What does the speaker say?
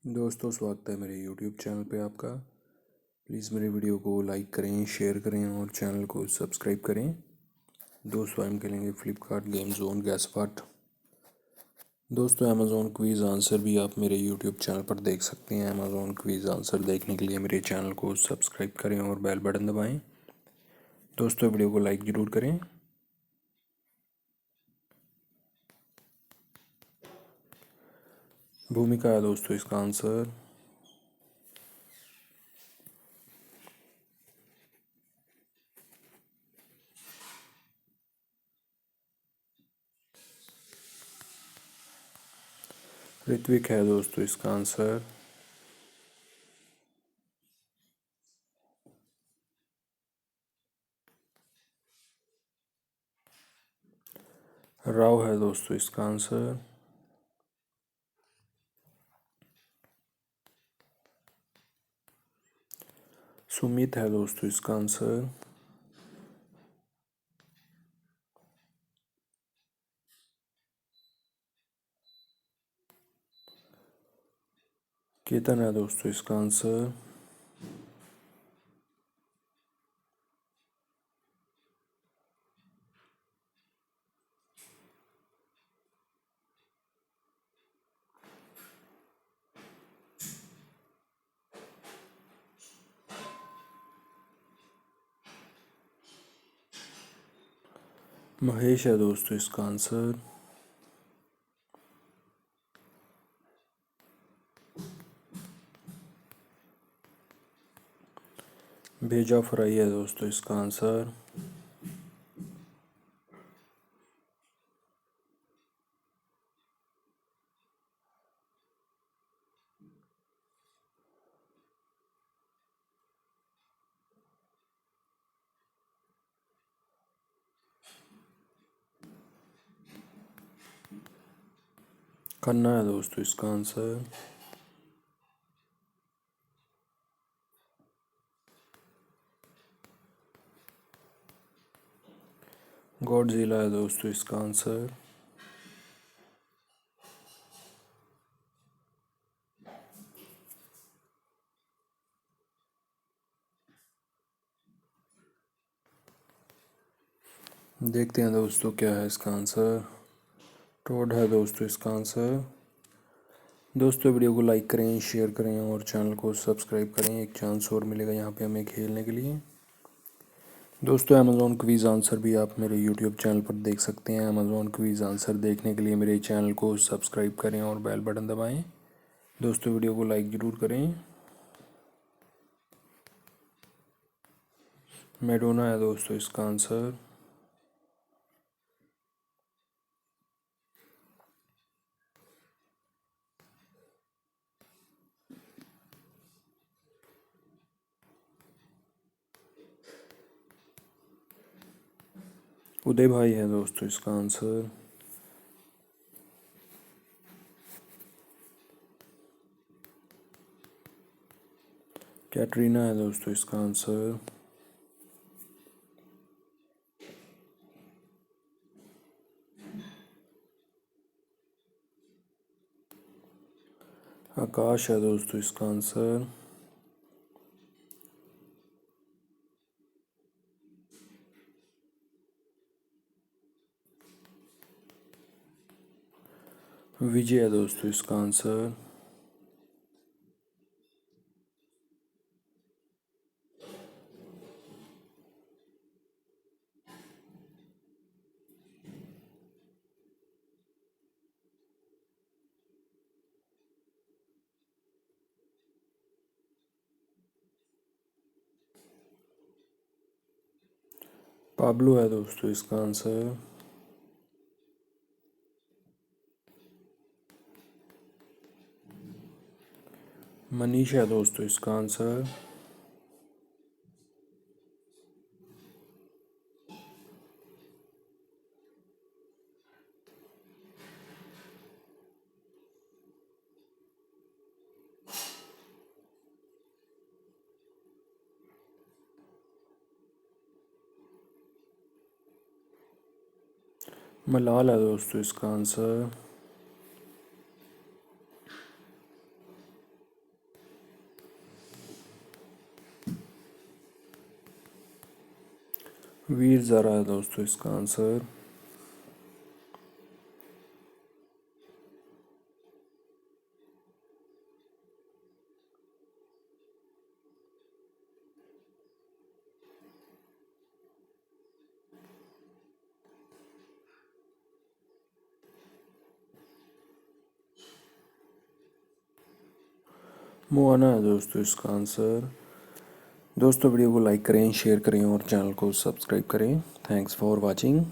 दोस्तों, स्वागत है मेरे YouTube चैनल पे आपका। प्लीज़ मेरे वीडियो को लाइक करें, शेयर करें और चैनल को सब्सक्राइब करें। दोस्तों, हम खेलेंगे Flipkart game zone gas part. दोस्तों, अमेज़ॉन क्विज़ आंसर भी आप मेरे YouTube चैनल पर देख सकते हैं। अमेज़ॉन क्विज़ आंसर देखने के लिए मेरे चैनल को सब्सक्राइब करें और बेल बटन दबाएं। दोस्तों, वीडियो को लाइक ज़रूर करें। भूमिका है दोस्तों इसका आंसर। ऋत्विक है दोस्तों इसका आंसर। राव है दोस्तों इसका आंसर। सुमित है दोस्तों इसका आंसर। केतन है दोस्तों इसका आंसर। महेश है दोस्तों इसका आंसर। भेजा फ्राई है दोस्तों इसका आंसर। खन्ना है दोस्तों इसका आंसर। गॉडजिला है दोस्तों इसका आंसर। देखते हैं दोस्तों क्या है इसका आंसर। टोड है दोस्तों इसका आंसर। दोस्तों, वीडियो को लाइक करें, शेयर करें और चैनल को सब्सक्राइब करें। एक चांस और मिलेगा यहाँ पे हमें खेलने के लिए। दोस्तों, अमेज़ॉन क्विज़ आंसर भी आप मेरे यूट्यूब चैनल पर देख सकते हैं। अमेज़ॉन क्विज़ आंसर देखने के लिए मेरे चैनल को सब्सक्राइब करें और बेल बटन दबाएं। दोस्तों, वीडियो को लाइक ज़रूर करें। मैडोना है दोस्तों इसका आंसर। उदय भाई है दोस्तों इसका आंसर। कैटरीना है दोस्तों इसका आंसर। आकाश है दोस्तों इसका आंसर। विजय है दोस्तों इसका आंसर। पाब्लो है दोस्तों इसका आंसर। मनीष है दोस्तों इसका आंसर। मलाल है दोस्तों इसका आंसर। वीर ज़रा है दोस्तों इसका आंसर। मोहना है दोस्तों इसका आंसर। दोस्तों वीडियो को लाइक करें, शेयर करें और चैनल को सब्सक्राइब करें। Thanks for watching.